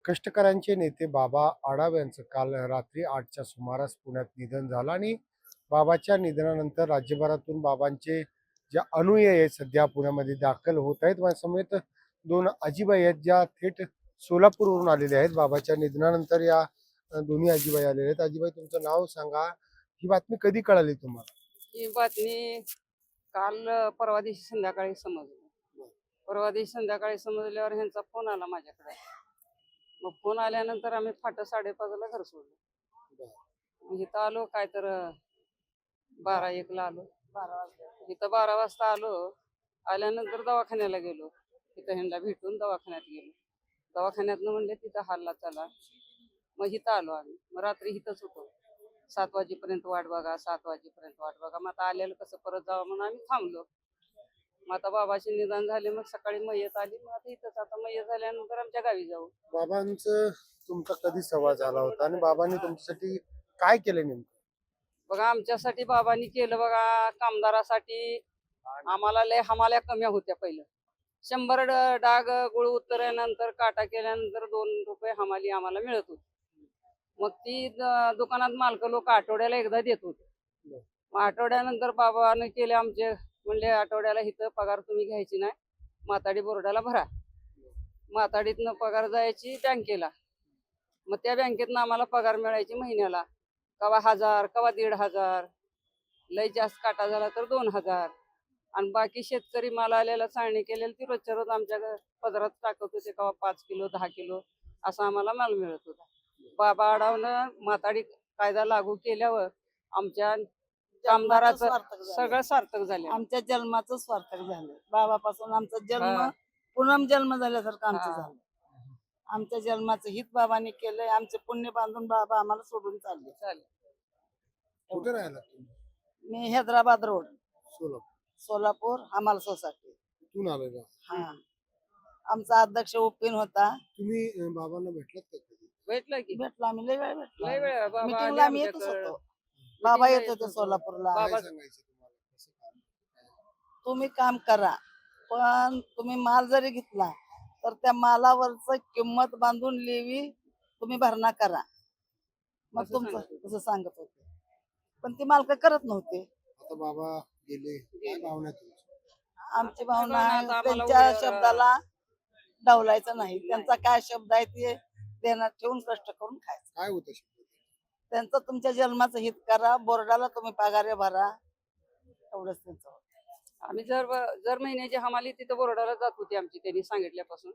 कष्टकऱ्यांचे नेते बाबा आढाव यांचं काल रात्री 8च्या सुमारास पुण्यात निधन झालं आणि बाबाच्या निधनानंतर राज्यभरातून बाबांचे ज्या अनुयायी आहेत सध्या पुण्यामध्ये दाखल होत आहेत. माझ्यासमवेत दोन आजीबाई आहेत ज्या थेट सोलापूरवरून आलेल्या आहेत. बाबाच्या निधनानंतर या दोन्ही आजीबाई आलेल्या आहेत. आजीबाई, तुमचं नाव सांगा. ही बातमी कधी कळाली तुम्हाला? ही बातमी काल परवा दिवशी संध्याकाळी समजली. परवा दिवशी संध्याकाळी समजल्यावर ह्यांचा फोन आला माझ्याकडे. मग फोन आल्यानंतर आम्ही फाटं 5:30ला घर सोडलं. मग इथं आलो काय तर 12-1 ला आलो. 12 वाजता आलो. आल्यानंतर दवाखान्याला गेलो. तिथं ह्यांना भेटून दवाखान्यात गेलो. दवाखान्यातनं म्हणले तिथं हल्ला चला. मग इथं आलो आम्ही. मग रात्री इथंच होतो. 7 वाजेपर्यंत वाट बघा, 7 वाजेपर्यंत वाट बघा. मग आता आलेलं कसं परत जावं म्हणून आम्ही थांबलो. मग आता बाबाचे निधन झाले. मग सकाळी मयत आली. मग आता इथंच आता मयत झाल्यानंतर आमच्या गावी जाऊ. बाबांचं तुमचा कधी संवाद झाला होता आणि बाबांनी तुमच्यासाठी काय केलं नेमकं? बघा आमच्यासाठी बाबांनी केलं बघा. कामदारासाठी आम्हाला लय हमाल्या कमी होत्या पहिलं. 100 डाग गुळ उतरल्यानंतर काटा केल्यानंतर 2 रुपये हमाली आम्हाला मिळत होती. मग ती दुकानात मालक लोक आठवड्याला एकदा देत होते. मग आठवड्यानंतर बाबाने केले आमचे, म्हणले आठवड्याला इथं पगार तुम्ही घ्यायची नाही, माताडी बोर्डाला भरा. माताडीतनं पगार जायची बँकेला. मग त्या बँकेतनं आम्हाला पगार मिळायची महिन्याला. कवा 1000, कवा 1500, लय जास्त काटा झाला तर 2000. आणि बाकी शेतकरी माल आलेला चाळणी केलेली ती रोजच्या रोज आमच्या पदरात टाकत होते. कवा 5 किलो 10 किलो असा आम्हाला माल मिळत होता. बाबा आढावनं माताडी कायदा लागू केल्यावर आमच्या कामदाराचं सगळं सार्थक झालं. आमच्या जन्माचं सार्थक झालं. बाबापासून आमचा जन्म हा. पुनर्जन्म झाल्यासारखं आमचं हा. झालं. आमच्या जन्माचं हित बाबांनी केलंय. आमचे पुण्य बांधून बाबा आम्हाला सोडून चालले. चालेल. कुठे राहिला तुम्ही? मी हैदराबाद रोड, सोलापूर. सोलापूर हमाल सोसायटी. कुठून आलेला? हा. आमचा अध्यक्ष उपिन होता. तुम्ही बाबांना भेटलात का कधी? भेटलं की भेटलो आम्ही, लय वेळ भेटलो. लय वेळा बाबा आले मीटिंगला आम्ही येतच आमच्याकडं. होतो. बाबा येत येत होते होतो. सोलापूरला. बाबा- काय सांगायचं तुम्हाला? कसं काम? तुम्ही काम करा, पण तुम्ही माल जरी घेतला तर त्या मालावरच किंमत बांधून लेवी तुम्ही भरणा करा. मग असं तुमचं सांगत तसं सांगत होते. पण ती मालक करत नव्हते. आता बाबा गेले, काय भावना आहे तुमची? आमची भावना आता आहे आम्हाला त्यांच्या उद्या- शब्दाला डावलायचं नाही. त्यांचा काय शब्द आहे ते देण्यात ठेवून कष्ट करून खायचं. काय होतं शब्द? त्यांचं तुमच्या जन्माचं हित करा, बोर्डाला तुम्ही पगार भरा, एवढंच त्यांचं होतं. आम्ही जर महिन्याची हमाली तिथं बोर्डाला जात होती आमची, त्यांनी सांगितल्यापासून.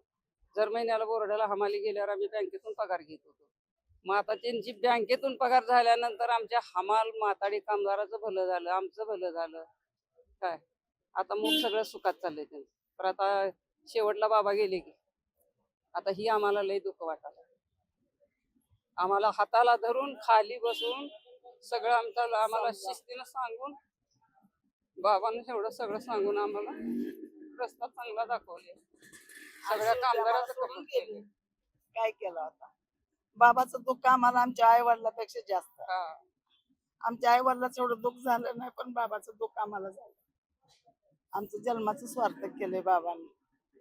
जर महिन्याला बोर्डाला हमाली गेल्यावर आम्ही बँकेतून पगार घेत होतो. मग आता त्यांची बँकेतून पगार झाल्यानंतर आमच्या हमाल माताडी कामगाराचं भलं झालं, आमचं भलं झालं. काय आता मग सगळं सुखात चाललंय त्यांचं. पण आता शेवटला बाबा गेले की आता ही आम्हाला लय दुःख वाटायला. आम्हाला हाताला धरून खाली बसून सगळं आम्हाला शिस्तीनं सांगून, बाबांनी एवढं सगळं सांगून आम्हाला रस्ता चांगला दाखवले. सगळ्या कामगाराचं कबूल केले. काय केलं होता बाबाचं दुःख आम्हाला आमच्या आई वडिलापेक्षा जास्त. हा. आमच्या आई वडिलाचं एवढं दुःख झालं नाही, पण बाबाचं दुःख आम्हाला झालं. आमचं जन्माचं स्वार्थ केलंय बाबांनी.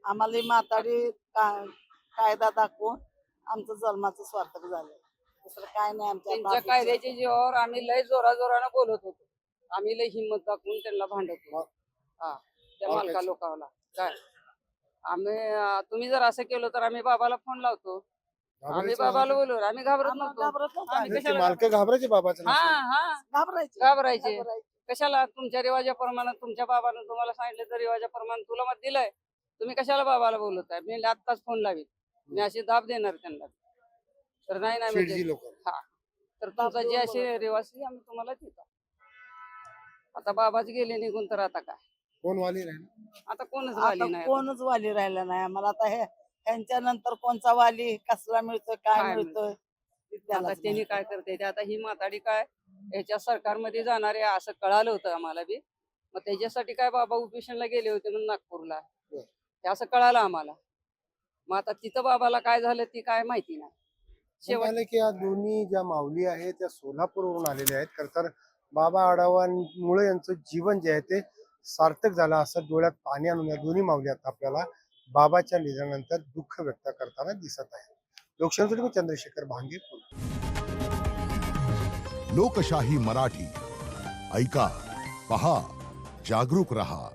आम्हाला ही माताडी कायदा दाखवून आमचं जन्माचं स्वार्थक झालंय. दुसरं काय नाही आमच्या त्यांच्या बापाचं. कायद्याच्या जीवावर आम्ही लय जोराजोरानं बोलत होतो. आम्ही लय हिंमत दाखवून त्यांना भांडत होतो. हा, त्या मालका लोकांना काय आम्ही तुम्ही जर असं केलं तर आम्ही बाबाला फोन लावतो. आम्ही घाबरायचं बाबाला नाही? बोलू. आम्ही घाबरत आम्हाला नव्हतो. घाबरत नव्हतो आम्ही आम्ही. ते कशाला मालक घाबरायचे बाबाचं हा नाव? हा घाबरायचे. घाबरायचे. कशाला तुमच्या रिवाजाप्रमाणे तुमच्या बाबानं तुम्हाला सांगितलं तर रिवाजाप्रमाणे तुला मत दिलंय, तुम्ही कशाला बाबाला बोलत आहे? मी आत्ताच फोन लावीत. मी अशी दाब देणार त्यांना. तर नाही नाही म्हणजे शेठजी लोक. हा, तर तुमचा जे असे रिवाज आम्ही तुम्हाला देतो. आता बाबाच गेले निघून तर आता काय, कोण वाली राहील? आता कोणच आता वाली नाही. कोणच वाली राहिला नाही आम्हाला. आता ह्यांच्या नंतर कोणचा वाली कसला मिळतोय, काय काय मिळतोय ते आता त्यालाच त्यांनी माहिती. काय करते ते. आता ही माताडी काय ह्याच्या सरकारमध्ये जाणार आहे असं कळालं होतं आम्हाला बी. मग त्याच्यासाठी काय बाबा उपोषणला गेले होते म्हणून नागपूरला, हे असं कळालं आम्हाला. मग आता तिथं बाबाला काय झालं ती काय माहिती नाही. शेवट शेवट की या दोन्ही ज्या माऊली आहेत त्या सोलापूरवरून आलेल्या आहेत. खर तर बाबा आढावांमुळे यांचं जीवन जे आहे ते सार्थक झालं असं डोळ्यात पाणी आणून या दोन्ही माऊली आता आपल्याला बाबाच्या निधनानंतर दुःख व्यक्त करताना दिसत आहे. लोकशाहीसाठी मी चंद्रशेखर भांगे. लोकशाही मराठी ऐका, पहा, जागरूक रहा.